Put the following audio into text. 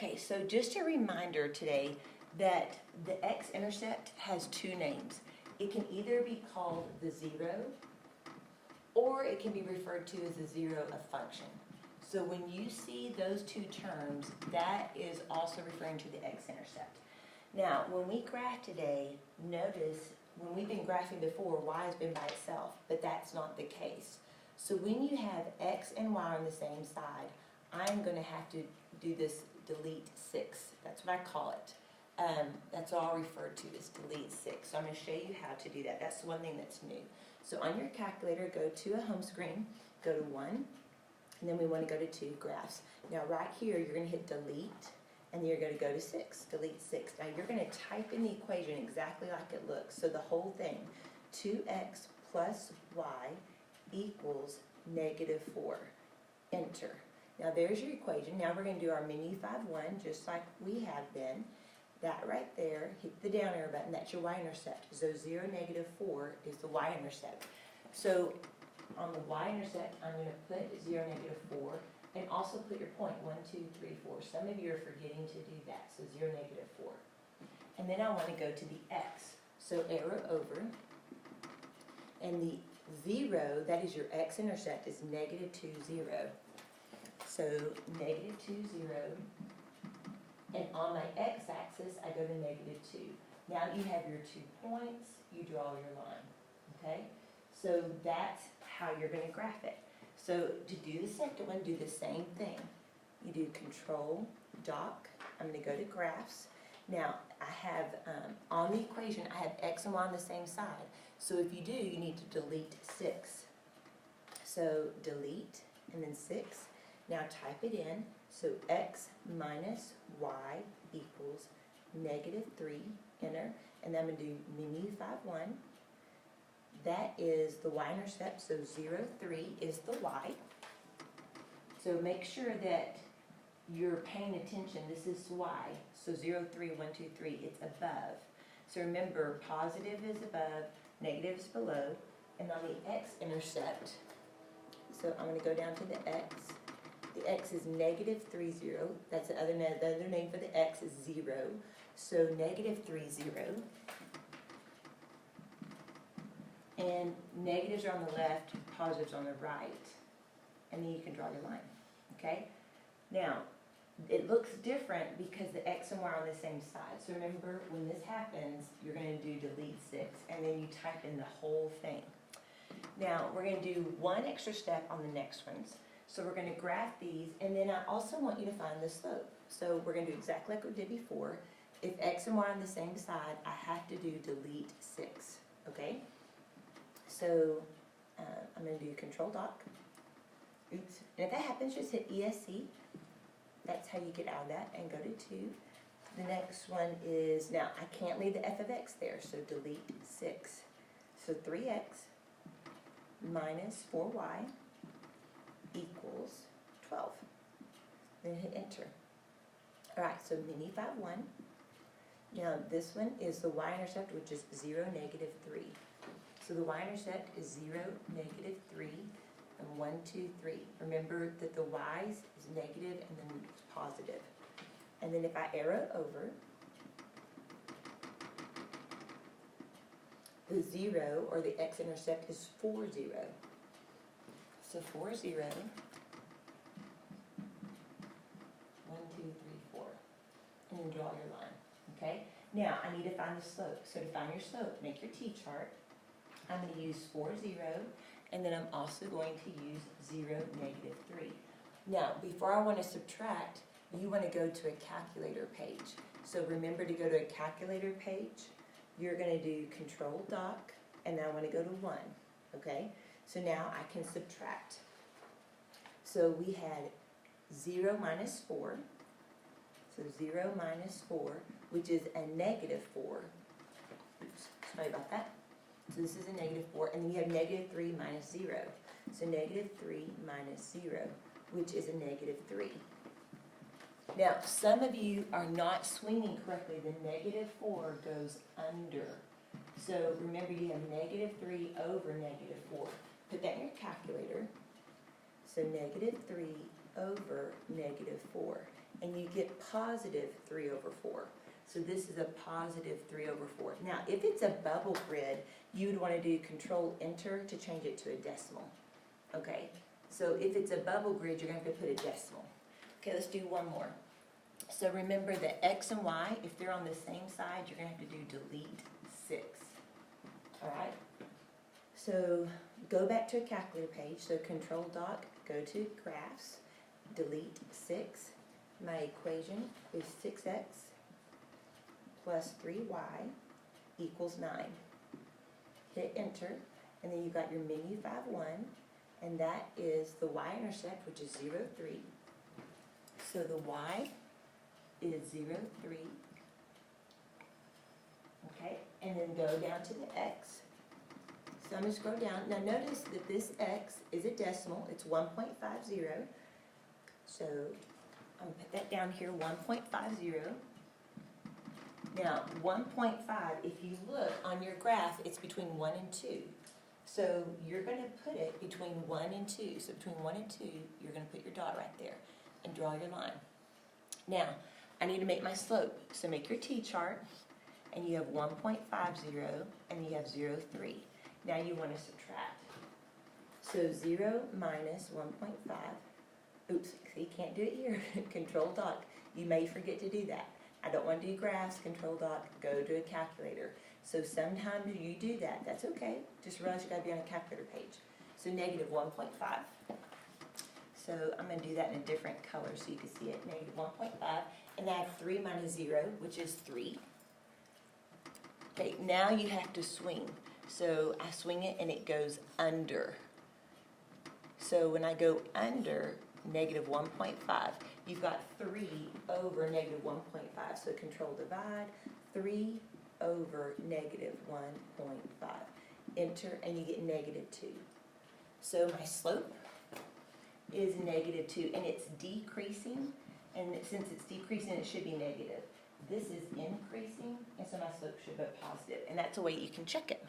Okay, so just a reminder today that the x-intercept has two names. It can either be called the zero, or it can be referred to as the zero of function. So when you see those two terms, that is also referring to the x-intercept. Now, when we graph today, notice when we've been graphing before, y has been by itself, but that's not the case. So when you have x and y on the same side, I'm going to have to do this delete 6. That's what I call it. That's all referred to as delete 6. So I'm going to show you how to do that. That's the one thing that's new. So on your calculator, go to a home screen, go to 1, and then we want to go to 2, graphs. Now right here, you're going to hit delete, and then you're going to go to 6, delete 6. Now you're going to type in the equation exactly like it looks. So the whole thing, 2x plus y equals -4. Enter. Now there's your equation. Now we're going to do our minify 1 just like we have been. That right there, hit the down arrow button, that's your y-intercept. So 0, -4 is the y-intercept. So on the y-intercept, I'm going to put 0, -4, and also put your point, 1, 2, 3, 4. Some of you are forgetting to do that, so 0, -4. And then I want to go to the x. So arrow over, and the 0, that is your x-intercept, is -2, 0. So -2, 0. And on my x-axis, I go to -2. Now you have your 2 points, you draw your line, okay? So that's how you're going to graph it. So to do the second one, do the same thing. You do Control, Doc, I'm going to go to Graphs. Now I have, on the equation, I have x and y on the same side. So if you do, you need to delete 6. So delete, and then 6. Now type it in. So x minus y equals -3, enter, and then I'm going to do minify 1. That is the y-intercept, so 0, 3 is the y. So make sure that you're paying attention. This is y, so 0, 3, 1, 2, 3, it's above. So remember, positive is above, negative is below, and on the x-intercept, so I'm going to go down to the x. The x is -3, 0. That's the other name for the x is 0. So -3, 0. And negatives are on the left, positives on the right. And then you can draw your line. Okay? Now, it looks different because the x and y are on the same side. So remember, when this happens, you're going to do delete 6, and then you type in the whole thing. Now, we're going to do one extra step on the next ones. So we're going to graph these, and then I also want you to find the slope. So we're going to do exactly like we did before. If x and y are on the same side, I have to do delete 6, okay? So I'm going to do Control Doc. Oops. And if that happens, just hit ESC. That's how you get out of that, and go to 2. The next one is, now I can't leave the f of x there, so delete 6. So 3x minus 4y equals 12. Then hit enter. Alright, so minify 1. Now this one is the y-intercept, which is 0, -3. So the y-intercept is 0, -3, and 1, 2, 3. Remember that the y's is negative and then it's positive. And then if I arrow over, the 0, or the x-intercept, is 4, 0. So 4, 0, 1, 2, 3, 4, and then draw your line, okay? Now, I need to find the slope. So to find your slope, make your t-chart. I'm going to use 4, 0, and then I'm also going to use 0, -3. Now, before I want to subtract, you want to go to a calculator page. So remember to go to a calculator page. You're going to do Control Doc, and then I want to go to 1, okay? So now I can subtract. So we had 0 minus 4. So 0 minus 4, which is a -4. Oops, sorry about that. So this is a -4. And then you have -3 minus 0. So -3 minus 0, which is a -3. Now, some of you are not swinging correctly. The -4 goes under. So remember, you have -3 over -4. Put that in your calculator. So -3 over -4. and you get positive 3 over 4. So this is a positive 3 over 4. Now, if it's a bubble grid, you would want to do Control Enter to change it to a decimal. Okay, so if it's a bubble grid, you're going to have to put a decimal. Okay, let's do one more. So remember that X and Y, if they're on the same side, you're going to have to do delete 6. All right? So go back to a calculator page. So Control Doc, go to Graphs, delete 6. My equation is 6x plus 3y equals 9. Hit Enter, and then you've got your menu 5-1, and that is the y-intercept, which is 0, 3. So the y is 0, 3. Okay, and then go down to the x. So I'm going to scroll down. Now notice that this x is a decimal. It's 1.50. So I'm going to put that down here, 1.50. Now 1.5, if you look on your graph, it's between 1 and 2. So you're going to put it between 1 and 2. So between 1 and 2, you're going to put your dot right there and draw your line. Now, I need to make my slope. So make your T-chart, and you have 1.50, and you have 0, 3. Now you want to subtract. So 0 minus 1.5. Oops, see, can't do it here. Control Doc. You may forget to do that. I don't want to do graphs. Control Doc, go to a calculator. So sometimes you do that. That's okay. Just realize you got to be on a calculator page. So negative 1.5. So I'm going to do that in a different color so you can see it. Negative 1.5. And I have 3 minus 0, which is 3. Okay, now you have to swing. So I swing it and it goes under. So when I go under negative 1.5, you've got 3 over negative 1.5. So Control Divide, 3 over negative 1.5. Enter, and you get negative 2. So my slope is negative 2, and it's decreasing, and since it's decreasing, it should be negative. This is increasing, and so my slope should be positive, and that's a way you can check it.